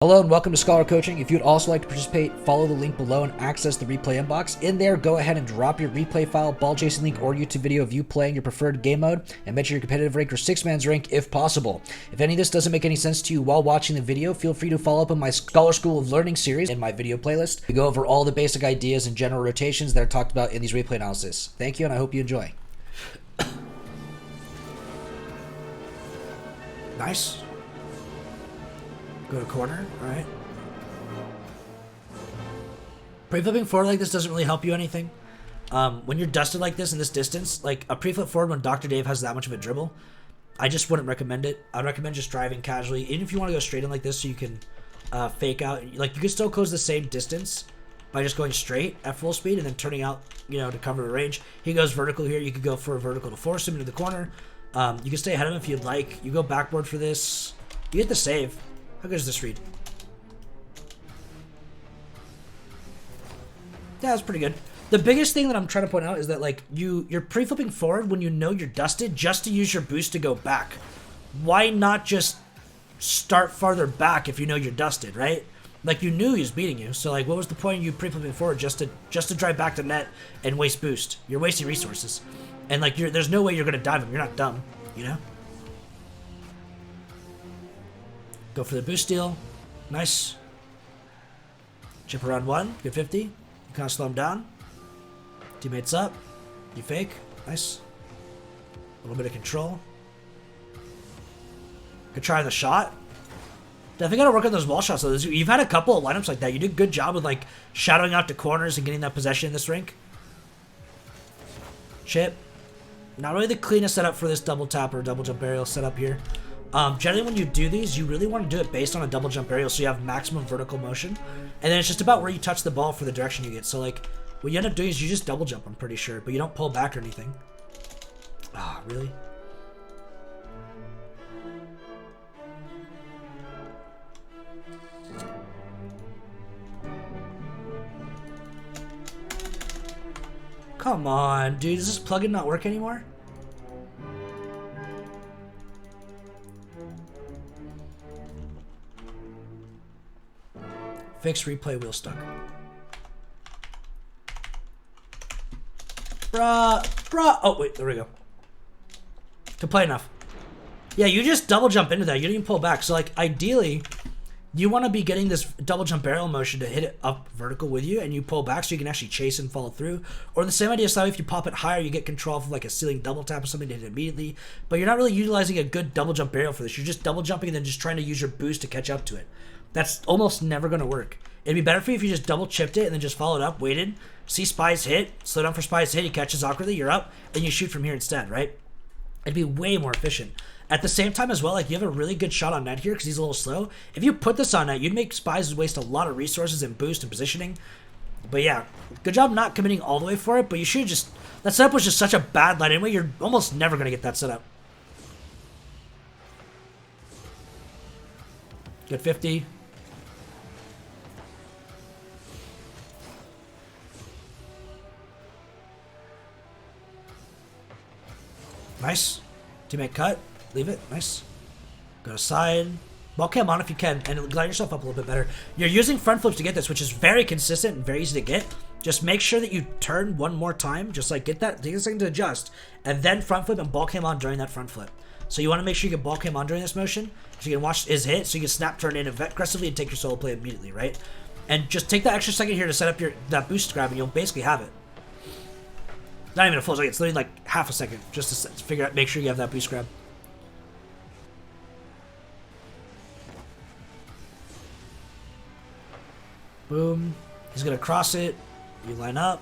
Hello and welcome to Scholar Coaching. If you'd also like to participate, follow the link below and access the replay inbox. In there, go ahead and drop your replay file, ball chasing link, or YouTube video of you playing your preferred game mode, and mention your competitive rank or six-man's rank if possible. If any of this doesn't make any sense to you while watching the video, feel free to follow up on my Scholar School of Learning series in my video playlist. We go over all the basic ideas and general rotations that are talked about in these replay analysis. Thank you, and I hope you enjoy. Nice. Go to corner, alright. Pre-flipping forward like this doesn't really help you anything. When you're dusted like this in this distance, like a pre-flip forward when Dr. Dave has that much of a dribble, I just wouldn't recommend it. I'd recommend just driving casually, even if you want to go straight in like this so you can fake out. Like, you can still close the same distance by just going straight at full speed and then turning out, to cover the range. He goes vertical here. You could go for a vertical to force him into the corner. You can stay ahead of him if you'd like. You go backboard for this. You get the save. How good is this read? Yeah, that's pretty good. The biggest thing that I'm trying to point out is that, like, you're pre-flipping forward when you know you're dusted just to use your boost to go back. Why not just start farther back if you know you're dusted, right? Like, you knew he was beating you, so, like, what was the point of you pre-flipping forward just to drive back to net and waste boost? You're wasting resources. And, like, there's no way you're going to dive him. You're not dumb, you know? Go for the boost steal. Nice. Chip around one. Good 50. You kind of slow him down. Teammates up. You fake. Nice. A little bit of control. Could try the shot. Definitely got to work on those wall shots. You've had a couple of lineups like that. You did a good job with, like, shadowing out to corners and getting that possession in this rink. Chip. Not really the cleanest setup for this double tap or double jump aerial setup here. Generally, when you do these, you really want to do it based on a double jump aerial so you have maximum vertical motion. And then it's just about where you touch the ball for the direction you get. So, like, what you end up doing is you just double jump, I'm pretty sure. But you don't pull back or anything. Ah, really? Come on, dude. Does this plugin not work anymore? Fixed replay wheel stuck. Bruh. Oh, wait, there we go. To play enough. Yeah, you just double jump into that. You didn't even pull back. So, like, ideally, you want to be getting this double jump barrel motion to hit it up vertical with you, and you pull back so you can actually chase and follow through. Or the same idea, so if you pop it higher, you get control of, like, a ceiling double tap or something to hit it immediately. But you're not really utilizing a good double jump barrel for this. You're just double jumping and then just trying to use your boost to catch up to it. That's almost never going to work. It'd be better for you if you just double chipped it and then just followed up, waited, see Spy's hit, slow down for Spy's hit, he catches awkwardly, you're up, and you shoot from here instead, right? It'd be way more efficient. At the same time as well, like, you have a really good shot on net here because he's a little slow. If you put this on net, you'd make Spy's waste a lot of resources in boost and positioning. But yeah, good job not committing all the way for it, but you should just... That setup was just such a bad line anyway, you're almost never going to get that setup. Good 50. Nice. Teammate cut. Leave it. Nice. Go to side. Ball cam on if you can, and glide yourself up a little bit better. You're using front flips to get this, which is very consistent and very easy to get. Just make sure that you turn one more time. Just, like, get that, take a second to adjust, and then front flip and ball cam on during that front flip. So you want to make sure you get ball cam on during this motion, so you can watch his hit, so you can snap turn in aggressively and take your solo play immediately, right? And just take that extra second here to set up that boost grab, and you'll basically have it. Not even a full second, it's literally like half a second, just to figure out, make sure you have that boost grab. Boom. He's gonna cross it. You line up.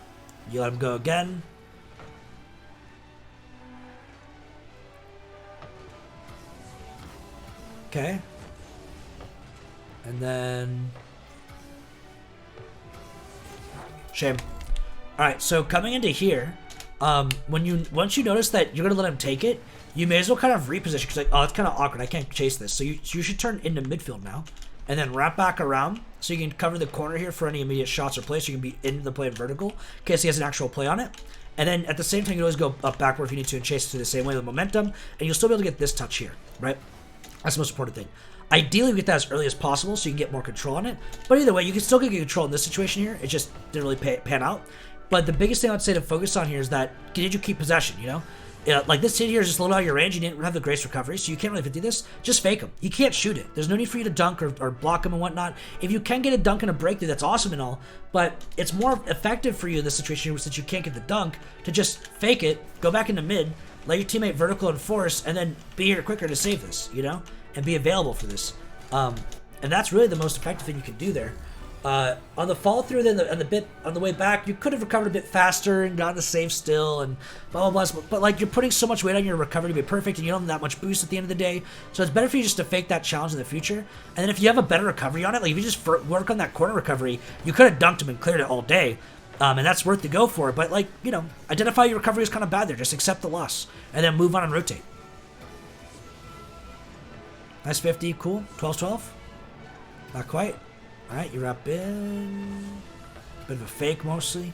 You let him go again. Okay. And then... Shame. Alright, so coming into here, once you notice that you're gonna let him take it, you may as well kind of reposition, because, like, oh, it's kind of awkward, I can't chase this. So you should turn into midfield now, and then wrap back around, so you can cover the corner here for any immediate shots or plays, so you can be into the play vertical, in case he has an actual play on it. And then at the same time, you can always go up backward if you need to and chase it through the same way with momentum, and you'll still be able to get this touch here, right? That's the most important thing. Ideally, we get that as early as possible so you can get more control on it. But either way, you can still get control in this situation here. It just didn't really pan out. But the biggest thing I'd say to focus on here is that, did you keep possession, you know? Like this hit here is just a little out of your range. You didn't have the grace recovery, so you can't really do this. Just fake them. You can't shoot it. There's no need for you to dunk or block them and whatnot. If you can get a dunk and a breakthrough, that's awesome and all, but it's more effective for you in this situation since you can't get the dunk to just fake it, go back into mid, let your teammate vertical and force, and then be here quicker to save this, you know? And be available for this. And that's really the most effective thing you can do there. On the follow through, then on the way back, you could have recovered a bit faster and gotten the save still and blah blah blah. But like you're putting so much weight on your recovery to be perfect, and you don't have that much boost at the end of the day. So it's better for you just to fake that challenge in the future. And then if you have a better recovery on it, like if you just work on that corner recovery, you could have dunked him and cleared it all day. And that's worth to go for. But like, you know, identify your recovery is kind of bad there. Just accept the loss and then move on and rotate. Nice 50, cool. 12-12. Not quite. Alright, you wrap in. Bit of a fake mostly.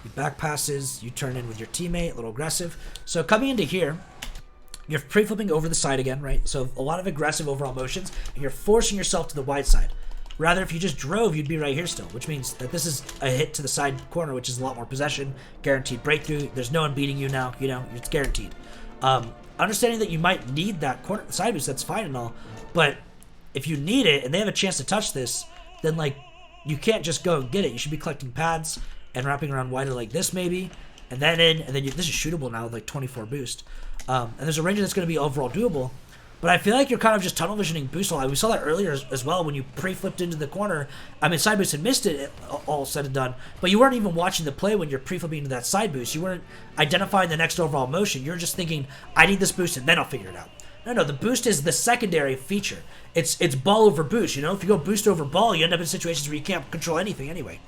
You back passes, you turn in with your teammate, a little aggressive. So coming into here, you're pre-flipping over the side again, right? So a lot of aggressive overall motions, and you're forcing yourself to the wide side. Rather, if you just drove, you'd be right here still, which means that this is a hit to the side corner, which is a lot more possession, guaranteed breakthrough. There's no one beating you now, you know, it's guaranteed. Understanding that you might need that corner side boost, that's fine and all, but if you need it and they have a chance to touch this, then like you can't just go and get it. You should be collecting pads and wrapping around wider like this maybe, and then this is shootable now with like 24 boost. And there's a range that's going to be overall doable. But I feel like you're kind of just tunnel visioning boost a lot. We saw that earlier as well when you pre-flipped into the corner. I mean, side boost and missed it all said and done, but you weren't even watching the play when you're pre-flipping into that side boost. You weren't identifying the next overall motion. You're just thinking, I need this boost and then I'll figure it out. No, the boost is the secondary feature. It's ball over boost, you know? If you go boost over ball, you end up in situations where you can't control anything anyway.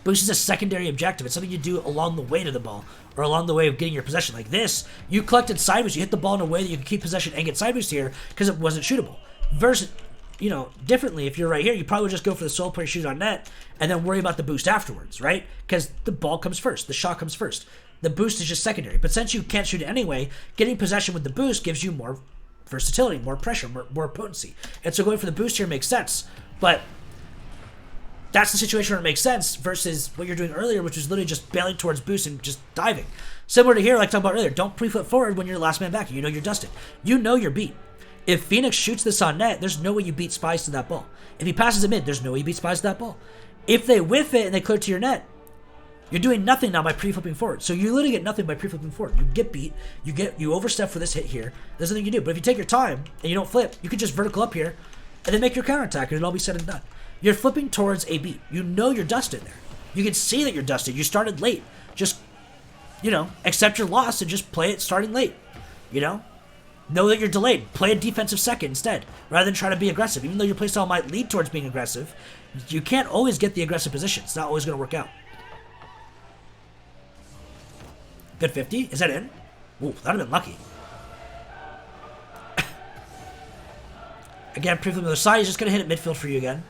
Boost is a secondary objective. It's something you do along the way to the ball, or along the way of getting your possession. Like this, you collected side boost, you hit the ball in a way that you can keep possession and get side boost here because it wasn't shootable. Versus, you know, differently, if you're right here, you probably would just go for the solo player shoot on net and then worry about the boost afterwards, right? Because the ball comes first, the shot comes first. The boost is just secondary. But since you can't shoot it anyway, getting possession with the boost gives you more versatility, more pressure, more potency. And so going for the boost here makes sense. But that's the situation where it makes sense versus what you're doing earlier, which was literally just bailing towards boost and just diving. Similar to here, like I talked about earlier, don't pre-flip forward when you're last man back. You know you're dusted. You know you're beat. If Phoenix shoots this on net, there's no way you beat Spies to that ball. If he passes it mid, there's no way you beat Spies to that ball. If they whiff it and they clear it to your net, you're doing nothing now by pre-flipping forward. So you literally get nothing by pre-flipping forward. You get beat. You overstep for this hit here. There's nothing you do. But if you take your time and you don't flip, you could just vertical up here and then make your counterattack and it'll all be said and done. You're flipping towards a beat. You know you're dusted there. You can see that you're dusted. You started late. Just, you know, accept your loss and just play it starting late. You know that you're delayed. Play a defensive second instead, rather than try to be aggressive. Even though your playstyle might lead towards being aggressive, you can't always get the aggressive position. It's not always going to work out. Good 50. Is that in? Ooh, that'd have been lucky. Again, pre-flip on the other side. He's just going to hit it midfield for you again.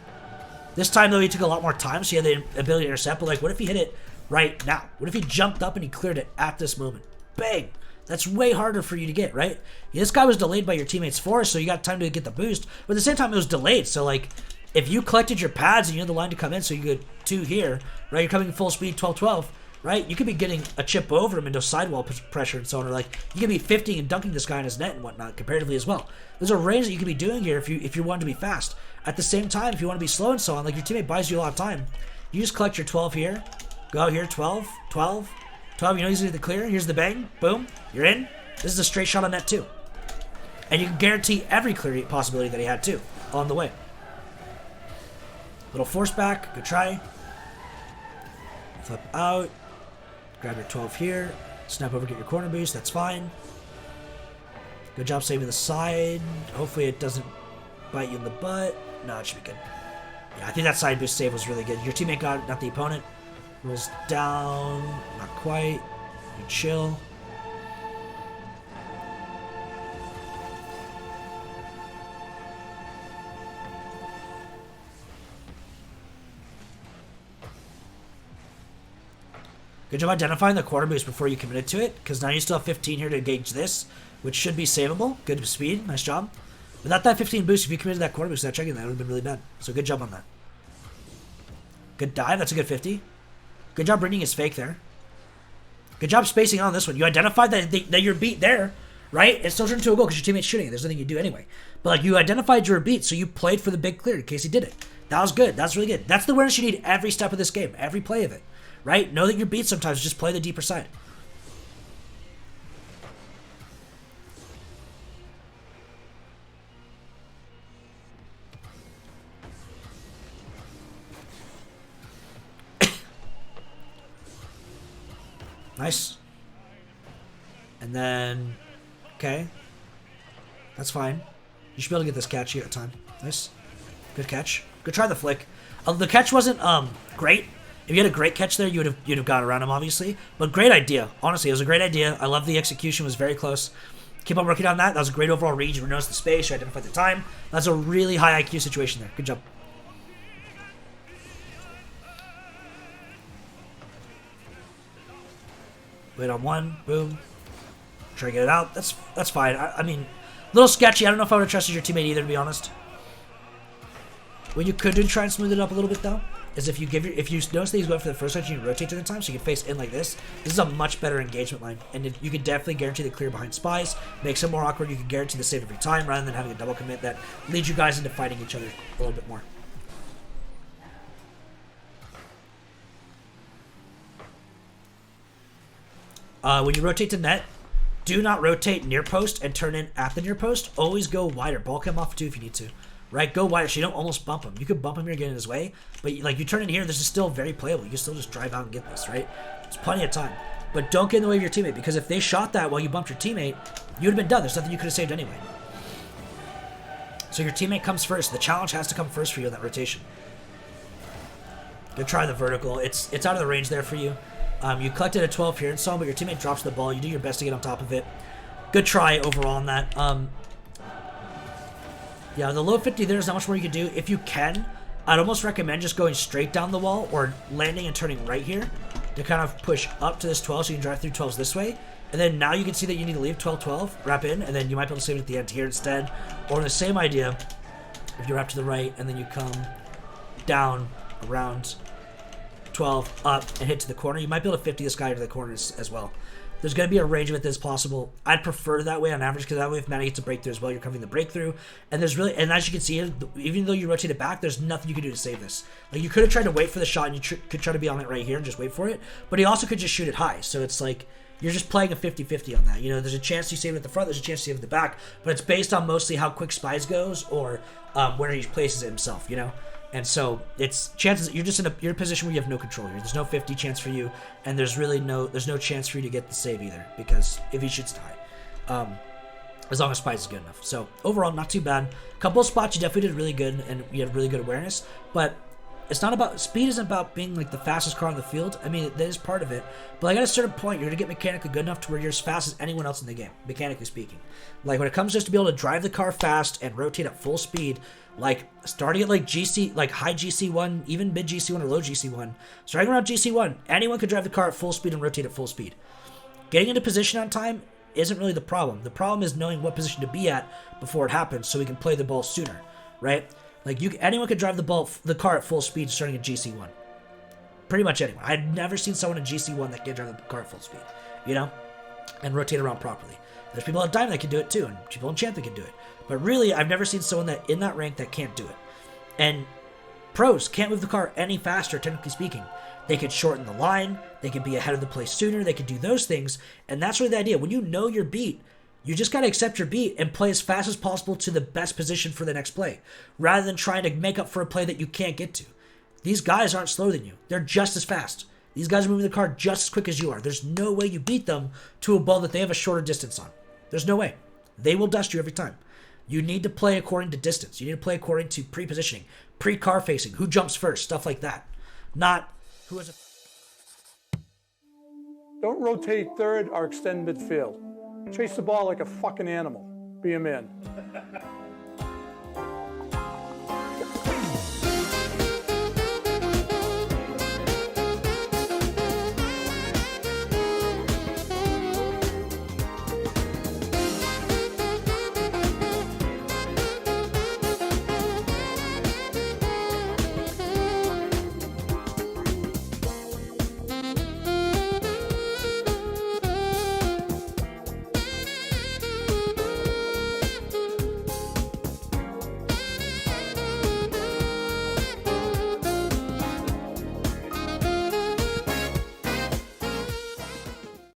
This time, though, he took a lot more time, so he had the ability to intercept. But, like, what if he hit it right now? What if he jumped up and he cleared it at this moment? Bang! That's way harder for you to get, right? Yeah, this guy was delayed by your teammate's force, so you got time to get the boost. But at the same time, it was delayed. So, like, if you collected your pads and you had the line to come in, so you get 2 here, right? You're coming full speed, 12-12. Right? You could be getting a chip over him into sidewall pressure and so on, or like you could be 50 and dunking this guy in his net and whatnot comparatively as well. There's a range that you could be doing here if you want to be fast. At the same time, if you want to be slow and so on, like your teammate buys you a lot of time. You just collect your 12 here, go out here, 12, 12, 12. You know he's going to the clear. Here's the bang, boom, you're in. This is a straight shot on net too, and you can guarantee every clear possibility that he had too along the way. Little force back, good try. Flip out. Grab your 12 here, snap over, get your corner boost, that's fine. Good job saving the side. Hopefully it doesn't bite you in the butt. No, it should be good. Yeah, I think that side boost save was really good. Your teammate got it, not the opponent. Rolls down, not quite. You chill. Good job identifying the quarter boost before you committed to it, because now you still have 15 here to engage this. which should be savable. Good speed, nice job. Without that 15 boost, if you committed that corner boost without checking, that would have been really bad. So good job on that. Good dive, that's a good 50. Good job bringing his fake there. Good job spacing on this one. You identified that you're beat there, right? It still turned into a goal because your teammate's shooting it. There's nothing you do anyway. But like you identified you were beat, so you played for the big clear in case he did it. That was good. That's really good. That's the awareness you need every step of this game, every play of it, right? Know that you're beat sometimes. Just play the deeper side. Nice. And then, okay. That's fine. You should be able to get this catch. You got time. Nice. Good catch. Good try the flick. The catch wasn't great. If you had a great catch there, you'd have got around him, obviously. But great idea. Honestly, it was a great idea. I love the execution. It was very close. Keep on working on that. That was a great overall read. You noticed the space. You identified the time. That's a really high IQ situation there. Good job. Wait on one. Boom. Try to get it out. That's fine. I mean, a little sketchy. I don't know if I would have trusted your teammate either, to be honest. What you could do to try and smooth it up a little bit, though, is if you notice that he's going for the first touch and you rotate to the time, so you can face in like this. This is a much better engagement line, and you can definitely guarantee the clear behind spies. Makes it more awkward. You can guarantee the save every time, rather than having a double commit that leads you guys into fighting each other a little bit more. When you rotate to net, do not rotate near post and turn in at the near post. Always go wider. Ball come off too if you need to. Right? Go wider so you don't almost bump him. You could bump him here, get in his way, but like you turn in here, this is still very playable. You can still just drive out and get this, right? There's plenty of time. But don't get in the way of your teammate, because if they shot that while you bumped your teammate, you would have been done. There's nothing you could have saved anyway. So your teammate comes first. The challenge has to come first for you in that rotation. Good try the vertical. It's out of the range there for you. You collected a 12 here and so on, but your teammate drops the ball. You do your best to get on top of it. Good try overall on that. Yeah, the low 50 there's not much more you can do. If you can, I'd almost recommend just going straight down the wall or landing and turning right here to kind of push up to this 12 so you can drive through 12s this way. And then now you can see that you need to leave 12-12, wrap in, and then you might be able to save it at the end here instead. Or the same idea, if you wrap to the right and then you come down around 12 up and hit to the corner, you might be able to 50 this guy to the corners as well. There's going to be a range of it that's possible. I'd prefer that way on average, because that way if Matty gets a breakthrough as well, you're covering the breakthrough. And there's really, and as you can see, even though you rotate it back, there's nothing you can do to save this. Like, you could have tried to wait for the shot, and you could try to be on it right here and just wait for it, but he also could just shoot it high. So it's like, you're just playing a 50-50 on that. You know, there's a chance you save it at the front, there's a chance you save it at the back, but it's based on mostly how quick Spies goes or where he places it himself, you know? And so it's chances you're in a position where you have no control here. There's no 50 chance for you, and there's no chance for you to get the save either, because if he shoots high, as long as Spies is good enough. So overall, not too bad. A couple of spots you definitely did really good, and you had really good awareness. But it's not about speed. Isn't about being like the fastest car on the field. I mean, that is part of it. But like at a certain point, you're gonna get mechanically good enough to where you're as fast as anyone else in the game, mechanically speaking. Like when it comes just to be able to drive the car fast and rotate at full speed. Like, starting at, like, GC, like, high GC1, even mid GC1 or low GC1, starting around GC1, anyone could drive the car at full speed and rotate at full speed. Getting into position on time isn't really the problem. The problem is knowing what position to be at before it happens so we can play the ball sooner, right? Like, anyone could drive the car at full speed starting at GC1. Pretty much anyone. I've never seen someone in GC1 that can drive the car at full speed, you know? And rotate around properly. There's people at Diamond that can do it too, and people in Champ that can do it. But really, I've never seen someone that in that rank that can't do it. And pros can't move the car any faster, technically speaking. They could shorten the line, they could be ahead of the play sooner, they could do those things, and that's really the idea. When you know your beat, you just gotta accept your beat and play as fast as possible to the best position for the next play, rather than trying to make up for a play that you can't get to. These guys aren't slower than you. They're just as fast. These guys are moving the car just as quick as you are. There's no way you beat them to a ball that they have a shorter distance on. There's no way. They will dust you every time. You need to play according to distance. You need to play according to pre-positioning, pre-car facing, who jumps first, stuff like that. Not who has a... Don't rotate third or extend midfield. Chase the ball like a fucking animal. Be a man.